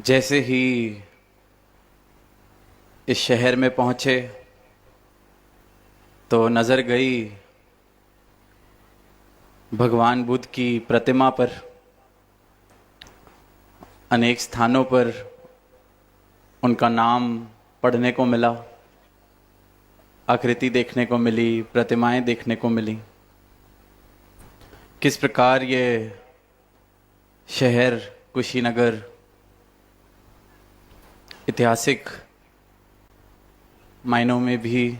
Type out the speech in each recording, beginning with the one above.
जैसे ही इस शहर में पहुंचे तो नज़र गई भगवान बुद्ध की प्रतिमा पर। अनेक स्थानों पर उनका नाम पढ़ने को मिला, आकृति देखने को मिली, प्रतिमाएं देखने को मिली। किस प्रकार ये शहर कुशीनगर ऐतिहासिक मायनों में भी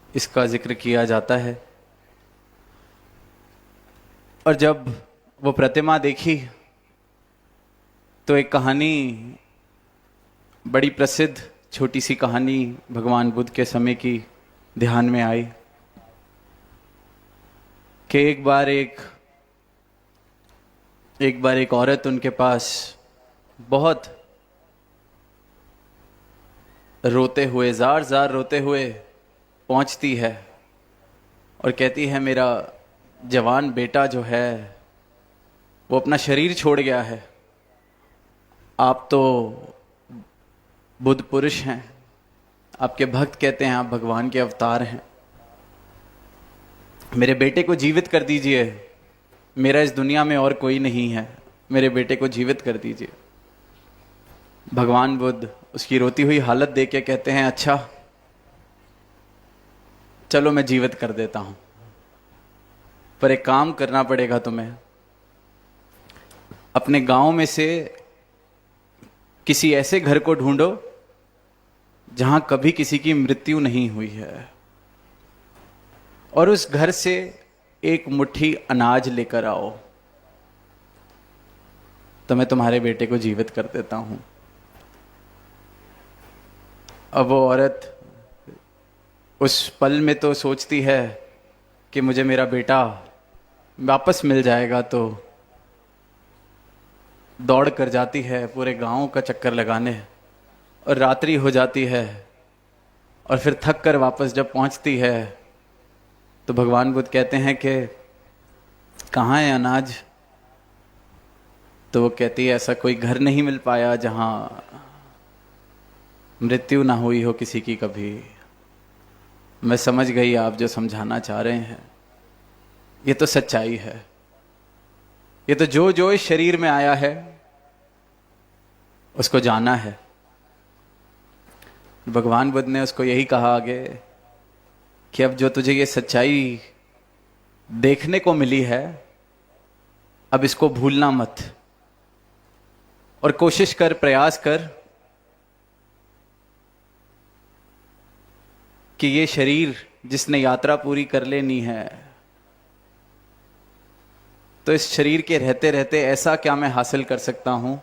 इसका जिक्र किया जाता है। और जब वो प्रतिमा देखी तो एक कहानी, बड़ी प्रसिद्ध छोटी सी कहानी भगवान बुद्ध के समय की ध्यान में आई कि एक बार एक औरत उनके पास बहुत रोते हुए, जार जार रोते हुए पहुंचती है और कहती है, मेरा जवान बेटा जो है वो अपना शरीर छोड़ गया है। आप तो बुद्ध पुरुष हैं, आपके भक्त कहते हैं आप भगवान के अवतार हैं, मेरे बेटे को जीवित कर दीजिए, मेरा इस दुनिया में और कोई नहीं है, मेरे बेटे को जीवित कर दीजिए। भगवान बुद्ध उसकी रोती हुई हालत देख के कहते हैं, अच्छा चलो मैं जीवित कर देता हूं, पर एक काम करना पड़ेगा तुम्हें। अपने गांव में से किसी ऐसे घर को ढूंढो जहां कभी किसी की मृत्यु नहीं हुई है, और उस घर से एक मुट्ठी अनाज लेकर आओ, तो मैं तुम्हारे बेटे को जीवित कर देता हूं। अब वो औरत उस पल में तो सोचती है कि मुझे मेरा बेटा वापस मिल जाएगा, तो दौड़ कर जाती है पूरे गांव का चक्कर लगाने, और रात्रि हो जाती है। और फिर थक कर वापस जब पहुंचती है तो भगवान बुद्ध कहते हैं कि कहाँ है अनाज? तो वो कहती है, ऐसा कोई घर नहीं मिल पाया जहां मृत्यु ना हुई हो किसी की कभी। मैं समझ गई आप जो समझाना चाह रहे हैं, ये तो सच्चाई है। ये तो जो जो इस शरीर में आया है उसको जाना है। भगवान बुद्ध ने उसको यही कहा आगे कि अब जो तुझे ये सच्चाई देखने को मिली है, अब इसको भूलना मत, और कोशिश कर, प्रयास कर कि ये शरीर जिसने यात्रा पूरी कर लेनी है, तो इस शरीर के रहते रहते ऐसा क्या मैं हासिल कर सकता हूं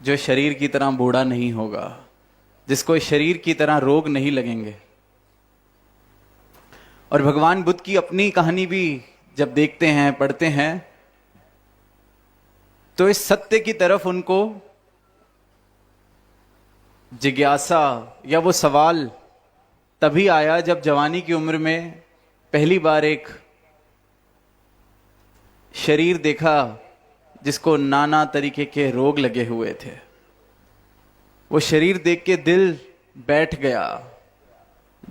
जो शरीर की तरह बूढ़ा नहीं होगा, जिसको इस शरीर की तरह रोग नहीं लगेंगे। और भगवान बुद्ध की अपनी कहानी भी जब देखते हैं, पढ़ते हैं, तो इस सत्य की तरफ उनको जिज्ञासा या वो सवाल तभी आया जब जवानी की उम्र में पहली बार एक शरीर देखा जिसको नाना तरीके के रोग लगे हुए थे। वो शरीर देख के दिल बैठ गया।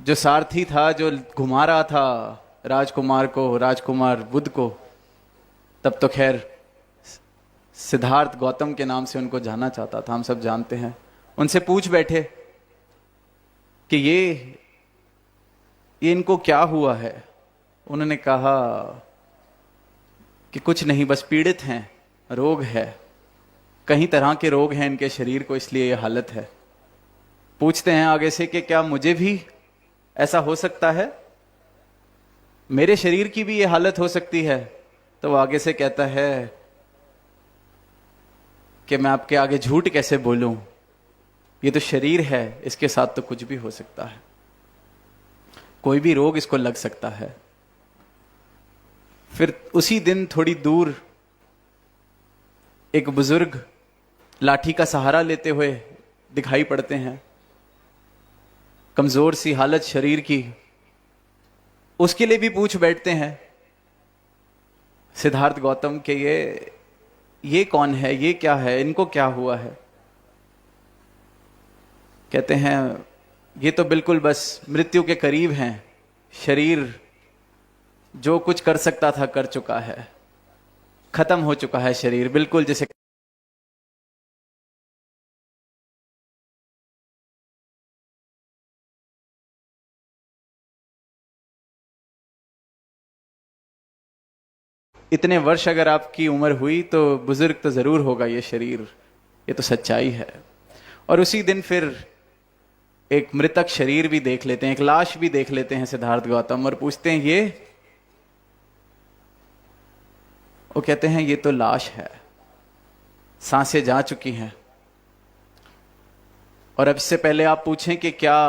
जो सारथी था, जो घुमा रहा था राजकुमार को, राजकुमार बुद्ध को, तब तो खैर सिद्धार्थ गौतम के नाम से उनको जाना चाहता था, हम सब जानते हैं, उनसे पूछ बैठे कि ये इनको क्या हुआ है। उन्होंने कहा कि कुछ नहीं, बस पीड़ित हैं, रोग है, कई तरह के रोग हैं इनके शरीर को, इसलिए ये हालत है। पूछते हैं आगे से कि क्या मुझे भी ऐसा हो सकता है, मेरे शरीर की भी ये हालत हो सकती है? तो वो आगे से कहता है कि मैं आपके आगे झूठ कैसे बोलूं, ये तो शरीर है, इसके साथ तो कुछ भी हो सकता है, कोई भी रोग इसको लग सकता है। फिर उसी दिन थोड़ी दूर एक बुजुर्ग लाठी का सहारा लेते हुए दिखाई पड़ते हैं, कमजोर सी हालत शरीर की। उसके लिए भी पूछ बैठते हैं सिद्धार्थ गौतम के ये कौन है, ये क्या है, इनको क्या हुआ है। कहते हैं ये तो बिल्कुल बस मृत्यु के करीब हैं, शरीर जो कुछ कर सकता था कर चुका है, खत्म हो चुका है शरीर, बिल्कुल जैसे इतने वर्ष अगर आपकी उम्र हुई तो बुजुर्ग तो जरूर होगा ये शरीर, ये तो सच्चाई है। और उसी दिन फिर एक मृतक शरीर भी देख लेते हैं, एक लाश भी देख लेते हैं सिद्धार्थ गौतम, और पूछते हैं ये, वो कहते हैं ये तो लाश है, सांसें जा चुकी हैं। और अब इससे पहले आप पूछें कि क्या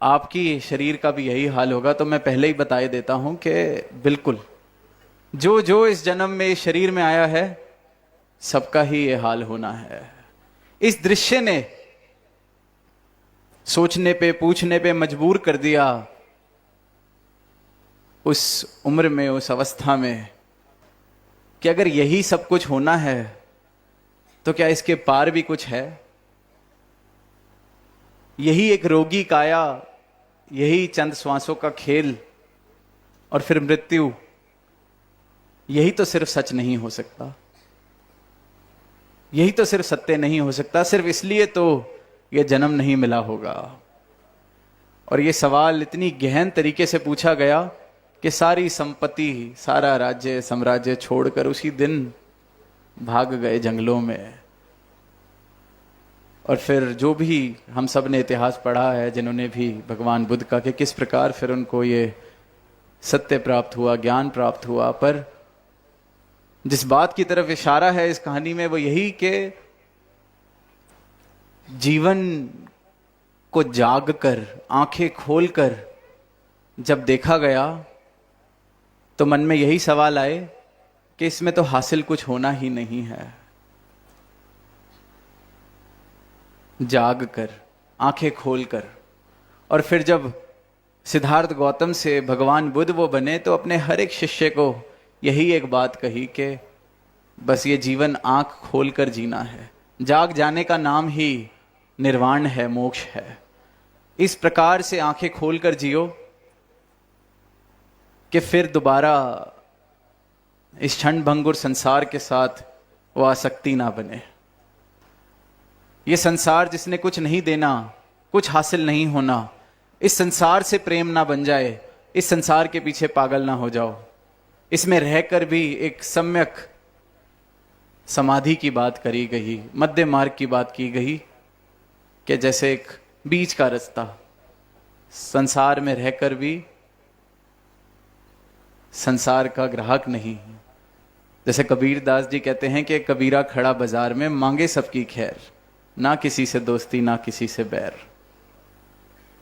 आपकी शरीर का भी यही हाल होगा, तो मैं पहले ही बता देता हूं कि बिल्कुल जो जो इस जन्म में इस शरीर में आया है सबका ही ये हाल होना है। इस दृश्य ने सोचने पे पूछने पे मजबूर कर दिया उस उम्र में, उस अवस्था में, कि अगर यही सब कुछ होना है तो क्या इसके पार भी कुछ है। यही एक रोगी काया, यही चंद श्वासों का खेल और फिर मृत्यु, यही तो सिर्फ सच नहीं हो सकता, यही तो सिर्फ सत्य नहीं हो सकता। सिर्फ इसलिए तो यह जन्म नहीं मिला होगा। और यह सवाल इतनी गहन तरीके से पूछा गया कि सारी संपत्ति, सारा राज्य साम्राज्य छोड़कर उसी दिन भाग गए जंगलों में। और फिर जो भी हम सब ने इतिहास पढ़ा है, जिन्होंने भी भगवान बुद्ध का, कि किस प्रकार फिर उनको ये सत्य प्राप्त हुआ, ज्ञान प्राप्त हुआ। पर जिस बात की तरफ इशारा है इस कहानी में वो यही कि जीवन को जागकर, आंखें खोलकर जब देखा गया तो मन में यही सवाल आए कि इसमें तो हासिल कुछ होना ही नहीं है। जागकर, आंखें खोलकर। और फिर जब सिद्धार्थ गौतम से भगवान बुद्ध वो बने तो अपने हर एक शिष्य को यही एक बात कही कि बस ये जीवन आंख खोलकर जीना है, जाग जाने का नाम ही निर्वाण है, मोक्ष है। इस प्रकार से आंखें खोलकर जियो कि फिर दोबारा इस क्षण भंगुर संसार के साथ वो आसक्ति ना बने। ये संसार जिसने कुछ नहीं देना, कुछ हासिल नहीं होना, इस संसार से प्रेम ना बन जाए, इस संसार के पीछे पागल ना हो जाओ। इसमें रहकर भी एक सम्यक समाधि की बात करी गई, मध्य मार्ग की बात की गई कि जैसे एक बीच का रास्ता, संसार में रहकर भी संसार का ग्राहक नहीं। जैसे कबीर दास जी कहते हैं कि कबीरा खड़ा बाजार में, मांगे सबकी खैर, ना किसी से दोस्ती ना किसी से बैर।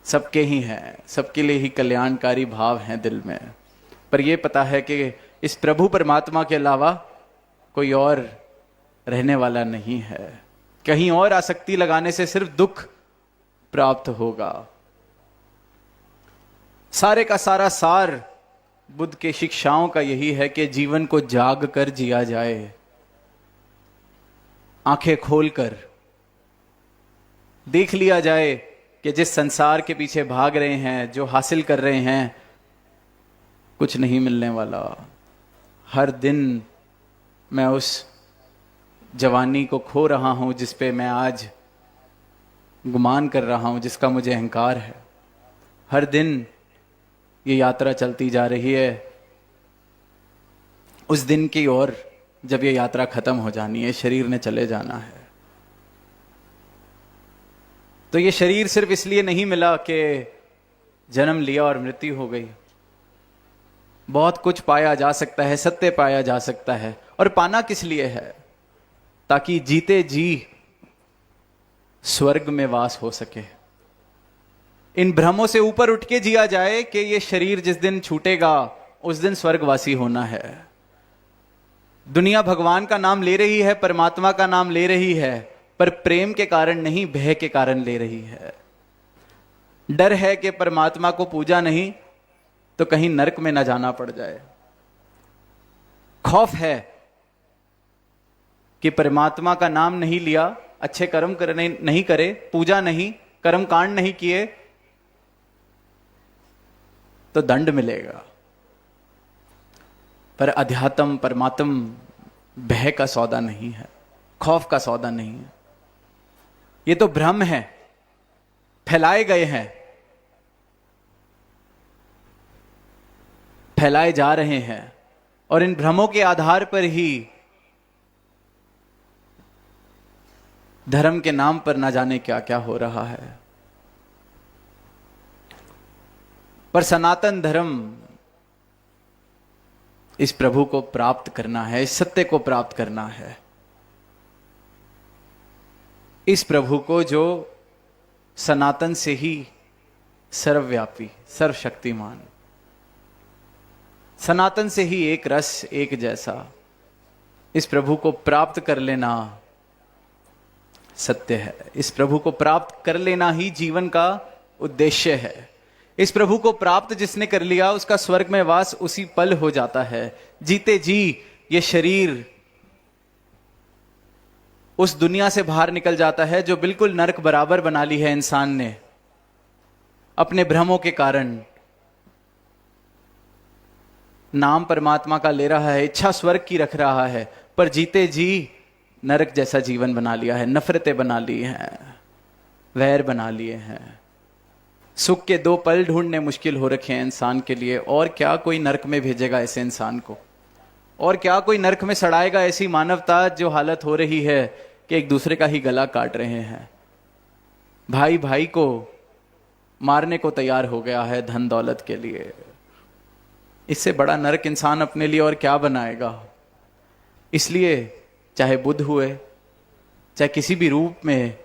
सबके ही हैं, सबके लिए ही कल्याणकारी भाव हैं दिल में। पर यह पता है कि इस प्रभु परमात्मा के अलावा कोई और रहने वाला नहीं है। कहीं और आसक्ति लगाने से सिर्फ दुख प्राप्त होगा। सारे का सारा सार बुद्ध के शिक्षाओं का यही है कि जीवन को जाग कर जिया जाए, आंखें खोलकर देख लिया जाए कि जिस संसार के पीछे भाग रहे हैं, जो हासिल कर रहे हैं, कुछ नहीं मिलने वाला। हर दिन मैं उस जवानी को खो रहा हूं जिस पे मैं आज गुमान कर रहा हूं, जिसका मुझे अहंकार है। हर दिन ये यात्रा चलती जा रही है उस दिन की ओर जब ये यात्रा खत्म हो जानी है, शरीर ने चले जाना है। तो ये शरीर सिर्फ इसलिए नहीं मिला कि जन्म लिया और मृत्यु हो गई। बहुत कुछ पाया जा सकता है, सत्य पाया जा सकता है। और पाना किस लिए है? ताकि जीते जी स्वर्ग में वास हो सके। इन भ्रमों से ऊपर उठ के जिया जाए कि ये शरीर जिस दिन छूटेगा उस दिन स्वर्गवासी होना है। दुनिया भगवान का नाम ले रही है, परमात्मा का नाम ले रही है, पर प्रेम के कारण नहीं, भय के कारण ले रही है। डर है कि परमात्मा को पूजा नहीं तो कहीं नरक में न जाना पड़ जाए। खौफ है कि परमात्मा का नाम नहीं लिया, अच्छे कर्म करने नहीं करे, पूजा नहीं, कर्म कांड नहीं किए तो दंड मिलेगा। पर अध्यात्म परमात्म भय का सौदा नहीं है, खौफ का सौदा नहीं है। ये तो भ्रम है, फैलाए गए हैं, फैलाए जा रहे हैं, और इन भ्रमों के आधार पर ही धर्म के नाम पर ना जाने क्या क्या हो रहा है। पर सनातन धर्म इस प्रभु को प्राप्त करना है, इस सत्य को प्राप्त करना है, इस प्रभु को जो सनातन से ही सर्वव्यापी, सर्वशक्तिमान, सनातन से ही एक रस एक जैसा, इस प्रभु को प्राप्त कर लेना सत्य है। इस प्रभु को प्राप्त कर लेना ही जीवन का उद्देश्य है। इस प्रभु को प्राप्त जिसने कर लिया उसका स्वर्ग में वास उसी पल हो जाता है। जीते जी ये शरीर उस दुनिया से बाहर निकल जाता है जो बिल्कुल नरक बराबर बना ली है इंसान ने अपने भ्रमों के कारण। नाम परमात्मा का ले रहा है, इच्छा स्वर्ग की रख रहा है, पर जीते जी नरक जैसा जीवन बना लिया है, नफरतें बना ली हैं, वैर बना लिए हैं, सुख के दो पल ढूंढने मुश्किल हो रखे हैं इंसान के लिए। और क्या कोई नरक में भेजेगा ऐसे इंसान को, और क्या कोई नरक में सड़ाएगा ऐसी मानवता जो हालत हो रही है कि एक दूसरे का ही गला काट रहे हैं, भाई भाई को मारने को तैयार हो गया है धन दौलत के लिए। इससे बड़ा नरक इंसान अपने लिए और क्या बनाएगा। इसलिए चाहे बुद्ध हुए, चाहे किसी भी रूप में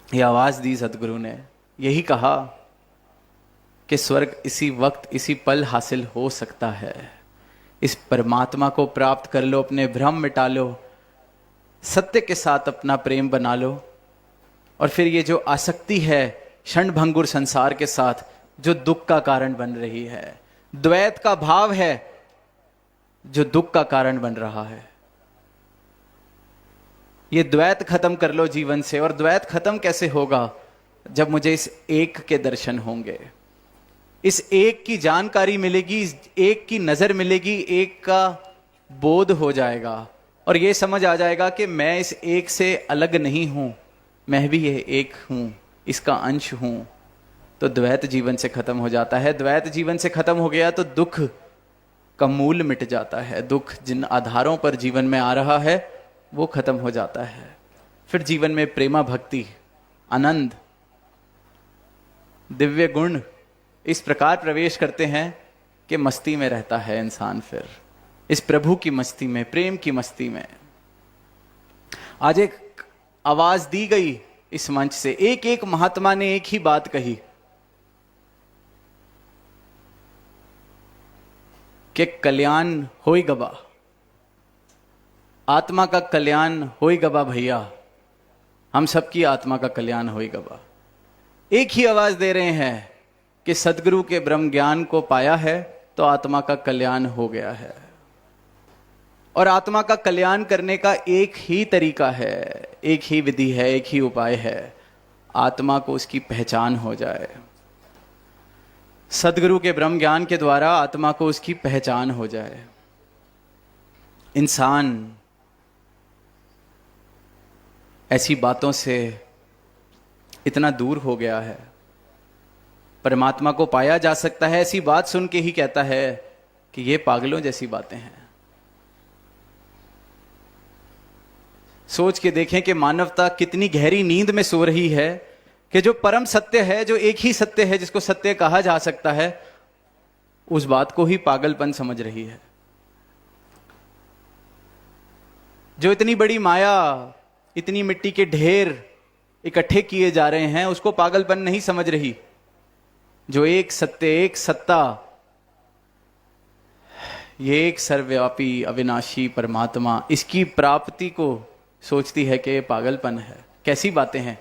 यह आवाज दी सदगुरु ने, यही कहा कि स्वर्ग इसी वक्त इसी पल हासिल हो सकता है। इस परमात्मा को प्राप्त कर लो, अपने भ्रम मिटा लो, सत्य के साथ अपना प्रेम बना लो, और फिर ये जो आसक्ति है क्षणभंगुर संसार के साथ जो दुख का कारण बन रही है, द्वैत का भाव है जो दुख का कारण बन रहा है, ये द्वैत खत्म कर लो जीवन से। और द्वैत खत्म कैसे होगा? जब मुझे इस एक के दर्शन होंगे, इस एक की जानकारी मिलेगी, इस एक की नजर मिलेगी, एक का बोध हो जाएगा और ये समझ आ जाएगा कि मैं इस एक से अलग नहीं हूं, मैं भी यह एक हूं, इसका अंश हूं। तो द्वैत जीवन से खत्म हो जाता है। द्वैत जीवन से खत्म हो गया तो दुख का मूल मिट जाता है। दुख जिन आधारों पर जीवन में आ रहा है वो खत्म हो जाता है। फिर जीवन में प्रेमा भक्ति, आनंद, दिव्य गुण इस प्रकार प्रवेश करते हैं कि मस्ती में रहता है इंसान, फिर इस प्रभु की मस्ती में, प्रेम की मस्ती में। आज एक आवाज दी गई इस मंच से, एक एक महात्मा ने एक ही बात कही कि कल्याण होई गबा, आत्मा का कल्याण होई गबा भैया, हम सबकी आत्मा का कल्याण होई गबा। एक ही आवाज दे रहे हैं कि सदगुरु के ब्रह्म ज्ञान को पाया है तो आत्मा का कल्याण हो गया है। और आत्मा का कल्याण करने का एक ही तरीका है, एक ही विधि है, एक ही उपाय है, आत्मा को उसकी पहचान हो जाए। सदगुरु के ब्रह्म ज्ञान के द्वारा आत्मा को उसकी पहचान हो जाए। इंसान ऐसी बातों से इतना दूर हो गया है, परमात्मा को पाया जा सकता है ऐसी बात सुन के ही कहता है कि ये पागलों जैसी बातें हैं। सोच के देखें कि मानवता कितनी गहरी नींद में सो रही है कि जो परम सत्य है, जो एक ही सत्य है जिसको सत्य कहा जा सकता है, उस बात को ही पागलपन समझ रही है। जो इतनी बड़ी माया, इतनी मिट्टी के ढेर इकट्ठे किए जा रहे हैं, उसको पागलपन नहीं समझ रही। जो एक सत्य, एक सत्ता, ये एक सर्वव्यापी अविनाशी परमात्मा, इसकी प्राप्ति को सोचती है कि ये पागलपन है। कैसी बातें हैं?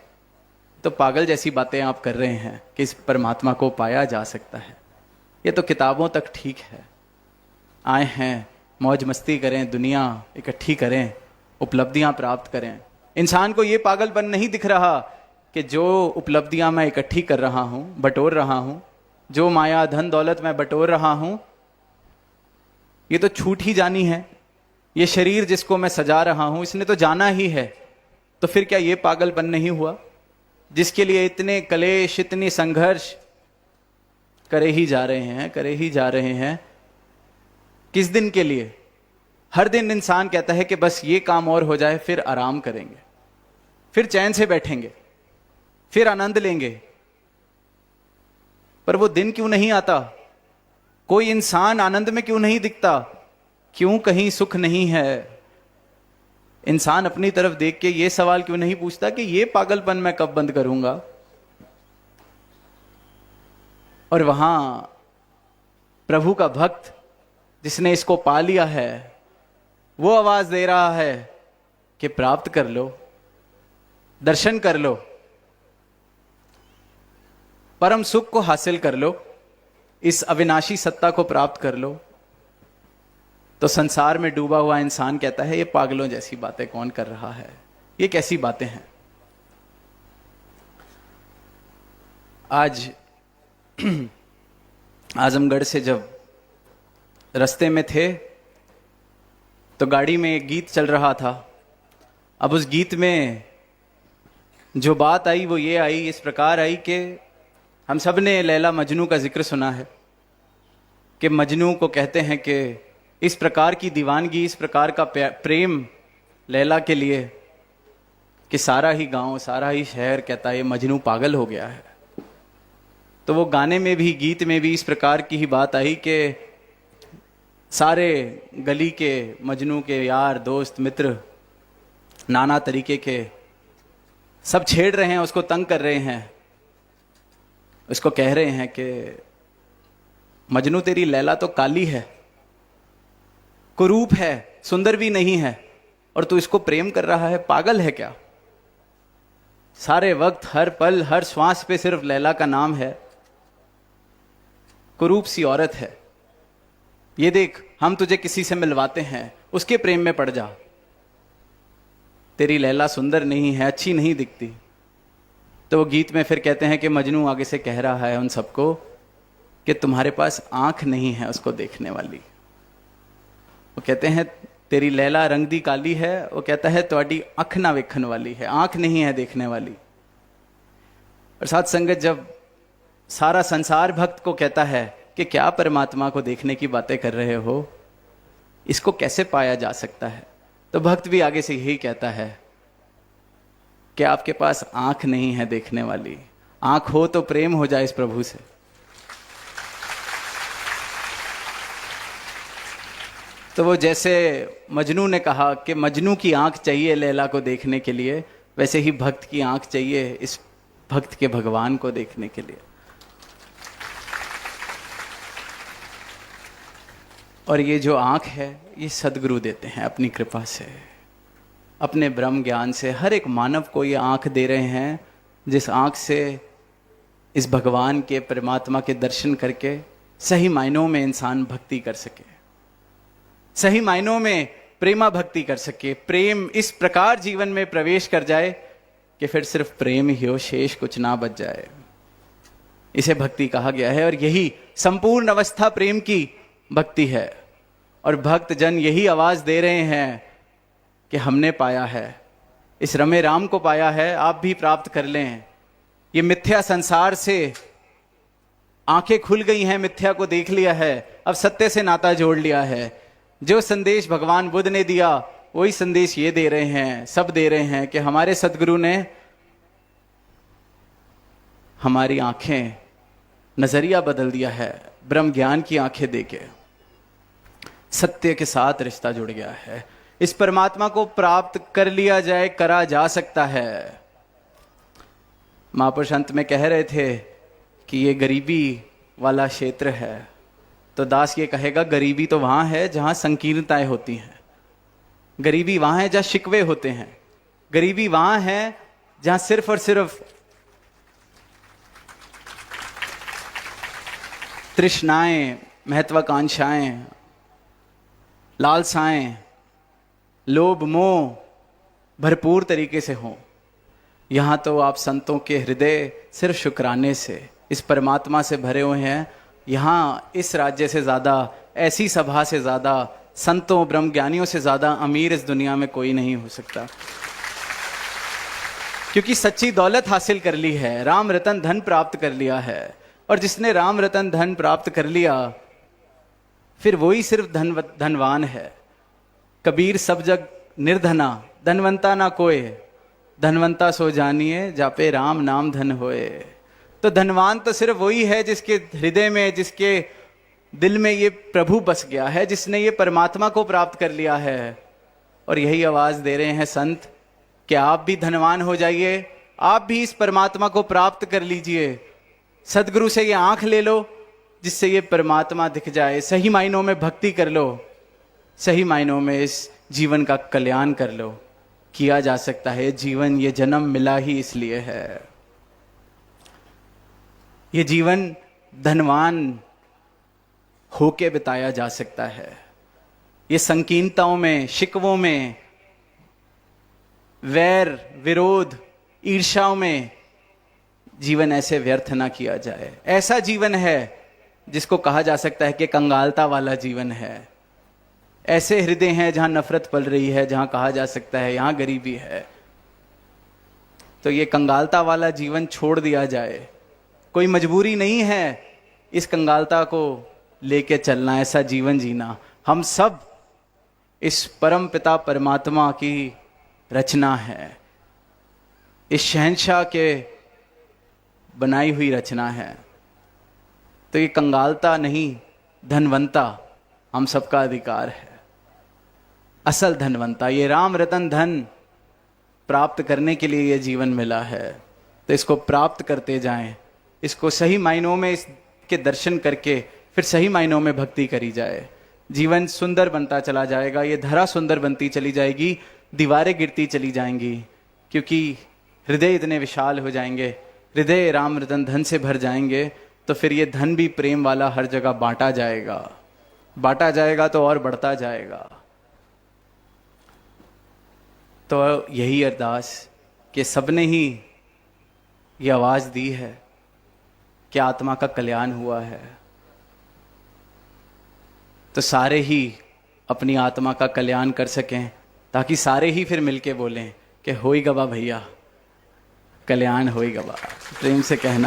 तो पागल जैसी बातें आप कर रहे हैं कि इस परमात्मा को पाया जा सकता है। ये तो किताबों तक ठीक है, आए हैं मौज मस्ती करें, दुनिया इकट्ठी करें, उपलब्धियां प्राप्त करें। इंसान को ये पागलपन नहीं दिख रहा कि जो उपलब्धियां मैं इकट्ठी कर रहा हूं, बटोर रहा हूं, जो माया धन दौलत मैं बटोर रहा हूं, ये तो छूट ही जानी है। ये शरीर जिसको मैं सजा रहा हूं, इसने तो जाना ही है। तो फिर क्या ये पागलपन नहीं हुआ? जिसके लिए इतने कलेश, इतनी संघर्ष करे ही जा रहे हैं, किस दिन के लिए? हर दिन इंसान कहता है कि बस ये काम और हो जाए, फिर आराम करेंगे, फिर चैन से बैठेंगे, फिर आनंद लेंगे। पर वो दिन क्यों नहीं आता? कोई इंसान आनंद में क्यों नहीं दिखता? क्यों कहीं सुख नहीं है? इंसान अपनी तरफ देख के ये सवाल क्यों नहीं पूछता कि ये पागलपन मैं कब बंद करूंगा? और वहां प्रभु का भक्त जिसने इसको पा लिया है, वो आवाज दे रहा है कि प्राप्त कर लो, दर्शन कर लो, परम सुख को हासिल कर लो, इस अविनाशी सत्ता को प्राप्त कर लो। तो संसार में डूबा हुआ इंसान कहता है, ये पागलों जैसी बातें कौन कर रहा है? ये कैसी बातें हैं? आज आजमगढ़ से जब रास्ते में थे तो गाड़ी में एक गीत चल रहा था। अब उस गीत में जो बात आई वो ये आई, इस प्रकार आई कि हम सब ने लैला मजनू का जिक्र सुना है कि मजनू को कहते हैं कि इस प्रकार की दीवानगी, इस प्रकार का प्रेम लैला के लिए कि सारा ही गांव, सारा ही शहर कहता है ये मजनू पागल हो गया है। तो वो गाने में भी, गीत में भी इस प्रकार की ही बात आई कि सारे गली के मजनू के यार, दोस्त, मित्र, नाना तरीके के सब छेड़ रहे हैं, उसको तंग कर रहे हैं, उसको कह रहे हैं कि मजनू तेरी लैला तो काली है, कुरूप है, सुंदर भी नहीं है, और तू इसको प्रेम कर रहा है, पागल है क्या? सारे वक्त, हर पल, हर श्वास पे सिर्फ लैला का नाम है, कुरूप सी औरत है। ये देख, हम तुझे किसी से मिलवाते हैं, उसके प्रेम में पड़ जा। तेरी लैला सुंदर नहीं है, अच्छी नहीं दिखती। तो वो गीत में फिर कहते हैं कि मजनू आगे से कह रहा है उन सबको कि तुम्हारे पास आंख नहीं है उसको देखने वाली। वो कहते हैं तेरी लैला रंग दी काली है, वो कहता है ਤੁਹਾਡੀ अख ना वेखन वाली है, आंख नहीं है देखने वाली। और साथ संगत, जब सारा संसार भक्त को कहता है कि क्या परमात्मा को देखने की बातें कर रहे हो, इसको कैसे पाया जा सकता है, तो भक्त भी आगे से यही कहता है कि आपके पास आंख नहीं है देखने वाली, आंख हो तो प्रेम हो जाए इस प्रभु से। तो वो जैसे मजनू ने कहा कि मजनू की आंख चाहिए लैला को देखने के लिए, वैसे ही भक्त की आंख चाहिए इस भक्त के भगवान को देखने के लिए। और ये जो आंख है ये सदगुरु देते हैं अपनी कृपा से, अपने ब्रह्म ज्ञान से। हर एक मानव को ये आंख दे रहे हैं जिस आंख से इस भगवान के, परमात्मा के दर्शन करके सही मायनों में इंसान भक्ति कर सके, सही मायनों में प्रेमा भक्ति कर सके, प्रेम इस प्रकार जीवन में प्रवेश कर जाए कि फिर सिर्फ प्रेम ही हो, शेष कुछ ना बच जाए। इसे भक्ति कहा गया है और यही संपूर्ण अवस्था प्रेम की भक्ति है। और भक्त जन यही आवाज दे रहे हैं कि हमने पाया है, इस रमे राम को पाया है, आप भी प्राप्त कर लें। ये मिथ्या संसार से आंखें खुल गई हैं, मिथ्या को देख लिया है, अब सत्य से नाता जोड़ लिया है। जो संदेश भगवान बुद्ध ने दिया वही संदेश ये दे रहे हैं, सब दे रहे हैं कि हमारे सदगुरु ने हमारी आंखें, नजरिया बदल दिया है, ब्रह्म ज्ञान की आंखें देके सत्य के साथ रिश्ता जुड़ गया है। इस परमात्मा को प्राप्त कर लिया जाए, करा जा सकता है। महापुरुष अंत में कह रहे थे कि ये गरीबी वाला क्षेत्र है, तो दास ये कहेगा गरीबी तो वहां है जहां संकीर्णताएं होती हैं, गरीबी वहां है जहां शिकवे होते हैं, गरीबी वहां है जहां सिर्फ और सिर्फ तृष्णाएं, महत्वाकांक्षाएं लालसाएं, लोभ मोह भरपूर तरीके से हों, यहाँ तो आप संतों के हृदय सिर्फ शुक्राने से इस परमात्मा से भरे हुए हैं। यहाँ इस राज्य से ज़्यादा, ऐसी सभा से ज़्यादा, संतों ब्रह्म ज्ञानियों से ज़्यादा अमीर इस दुनिया में कोई नहीं हो सकता, क्योंकि सच्ची दौलत हासिल कर ली है, राम रतन धन प्राप्त कर लिया है। और जिसने राम रतन धन प्राप्त कर लिया फिर वही सिर्फ धनवान है। कबीर सब जग निर्धना, धनवंता ना कोय, धनवंता सो जानिए जापे राम नाम धन होए। तो धनवान तो सिर्फ वही है जिसके हृदय में, जिसके दिल में ये प्रभु बस गया है, जिसने ये परमात्मा को प्राप्त कर लिया है। और यही आवाज दे रहे हैं संत कि आप भी धनवान हो जाइए, आप भी इस परमात्मा को प्राप्त कर लीजिए। सदगुरु से ये आंख ले लो जिससे ये परमात्मा दिख जाए। सही मायनों में भक्ति कर लो, सही मायनों में इस जीवन का कल्याण कर लो। किया जा सकता है। जीवन, ये जन्म मिला ही इसलिए है। ये जीवन धनवान होके बिताया जा सकता है। ये संकीर्णताओं में, शिकवों में, वैर विरोध ईर्ष्याओं में जीवन ऐसे व्यर्थ ना किया जाए। ऐसा जीवन है जिसको कहा जा सकता है कि कंगालता वाला जीवन है। ऐसे हृदय हैं जहां नफरत पल रही है, जहां कहा जा सकता है यहां गरीबी है। तो ये कंगालता वाला जीवन छोड़ दिया जाए। कोई मजबूरी नहीं है इस कंगालता को लेके चलना, ऐसा जीवन जीना। हम सब इस परम पिता परमात्मा की रचना है, इस शहंशाह के बनाई हुई रचना है। तो ये कंगालता नहीं, धनवंता हम सबका अधिकार है। असल धनवंता, ये राम रतन धन प्राप्त करने के लिए ये जीवन मिला है। तो इसको प्राप्त करते जाएं, इसको सही मायनों में इसके दर्शन करके फिर सही मायनों में भक्ति करी जाए। जीवन सुंदर बनता चला जाएगा, ये धरा सुंदर बनती चली जाएगी, दीवारें गिरती चली जाएंगी, क्योंकि हृदय इतने विशाल हो जाएंगे, हृदय राम रतन धन से भर जाएंगे। तो फिर ये धन भी प्रेम वाला हर जगह बांटा जाएगा, बांटा जाएगा तो और बढ़ता जाएगा। तो यही अरदास कि सबने ही ये आवाज दी है कि आत्मा का कल्याण हुआ है, तो सारे ही अपनी आत्मा का कल्याण कर सकें, ताकि सारे ही फिर मिलके बोलें कि होई गवा भैया, कल्याण होई गवा। प्रेम से कहना।